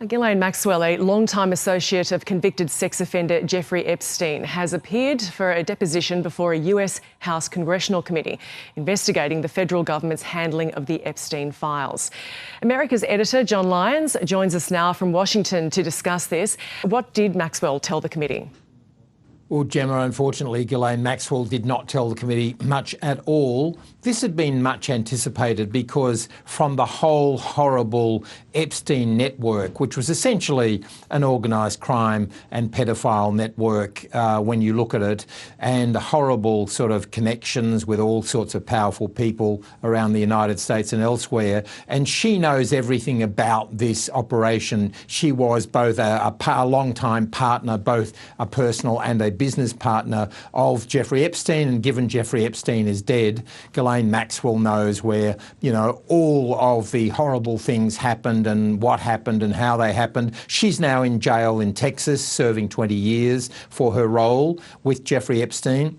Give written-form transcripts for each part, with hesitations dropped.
Ghislaine Maxwell, a long-time associate of convicted sex offender Jeffrey Esptein, has appeared for a deposition before a US House Congressional Committee investigating the federal government's handling of the Epstein files. America's Editor John Lyons joins us now from Washington to discuss this. What did Maxwell tell the committee? Well, Gemma, unfortunately, Ghislaine Maxwell did not tell the committee much at all. This had been much anticipated because from the whole horrible Epstein network, which was essentially an organised crime and pedophile network when you look at it, and horrible sort of connections with all sorts of powerful people around the United States and elsewhere. And she knows everything about this operation. She was both a long-time partner, both a personal and a business partner of Jeffrey Esptein, and given Jeffrey Esptein is dead, Ghislaine Maxwell knows where, all of the horrible things happened and what happened and how they happened. She's now in jail in Texas, serving 20 years for her role with Jeffrey Esptein.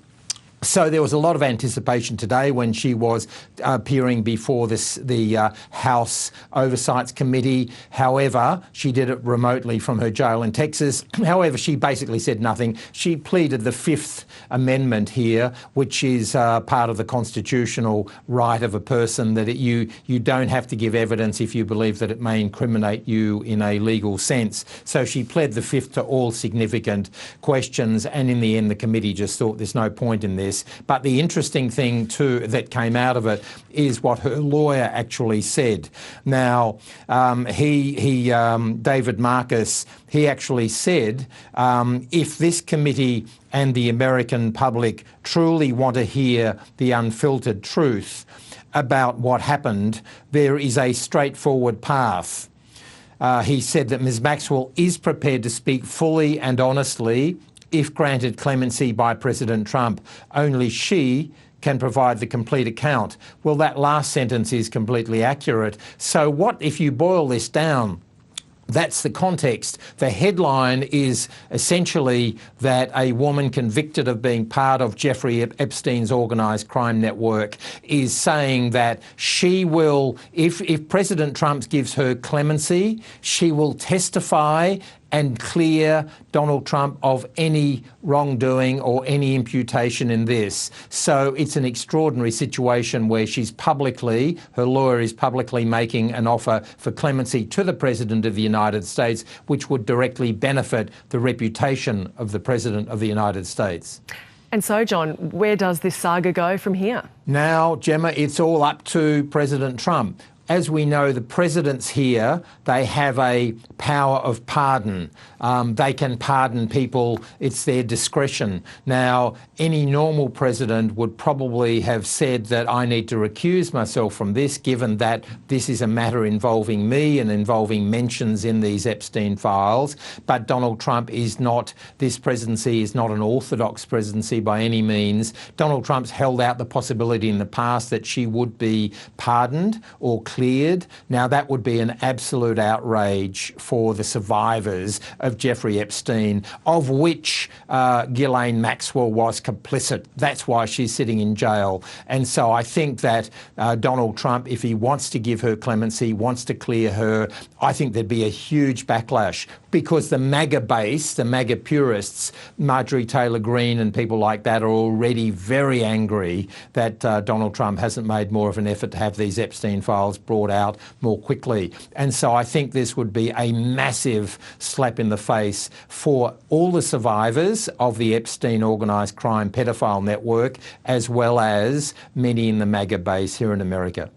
So there was a lot of anticipation today when she was appearing before the House Oversight Committee. However, she did it remotely from her jail in Texas. However, she basically said nothing. She pleaded the Fifth Amendment here, which is part of the constitutional right of a person that you don't have to give evidence if you believe that it may incriminate you in a legal sense. So she pled the Fifth to all significant questions, and in the end the committee just thought there's no point in this. But the interesting thing too that came out of it is what her lawyer actually said. Now, David Marcus, he actually said, if this committee and the American public truly want to hear the unfiltered truth about what happened, there is a straightforward path. He said that Ms. Maxwell is prepared to speak fully and honestly if granted clemency by President Trump. Only she can provide the complete account. Well, that last sentence is completely accurate. So what if you boil this down? That's the context. The headline is essentially that a woman convicted of being part of Jeffrey Epstein's organised crime network is saying that she will, if President Trump gives her clemency, she will testify and clear Donald Trump of any wrongdoing or any imputation in this. So it's an extraordinary situation where her lawyer is publicly making an offer for clemency to the President of the United States, which would directly benefit the reputation of the President of the United States. And so, John, where does this saga go from here? Now, Gemma, it's all up to President Trump. As we know, the presidents here, they have a power of pardon. They can pardon people. It's their discretion. Now, any normal president would probably have said that I need to recuse myself from this, given that this is a matter involving me and involving mentions in these Epstein files. But Donald Trump is not, this presidency is not an orthodox presidency by any means. Donald Trump's held out the possibility in the past that she would be pardoned or cleared. Now, that would be an absolute outrage for the survivors of Jeffrey Esptein, of which Ghislaine Maxwell was complicit. That's why she's sitting in jail. And so I think that Donald Trump, if he wants to give her clemency, wants to clear her, I think there'd be a huge backlash, because the MAGA base, the MAGA purists, Marjorie Taylor Greene and people like that, are already very angry that Donald Trump hasn't made more of an effort to have these Epstein files brought out more quickly. And so I think this would be a massive slap in the face for all the survivors of the Epstein organised crime pedophile network, as well as many in the MAGA base here in America.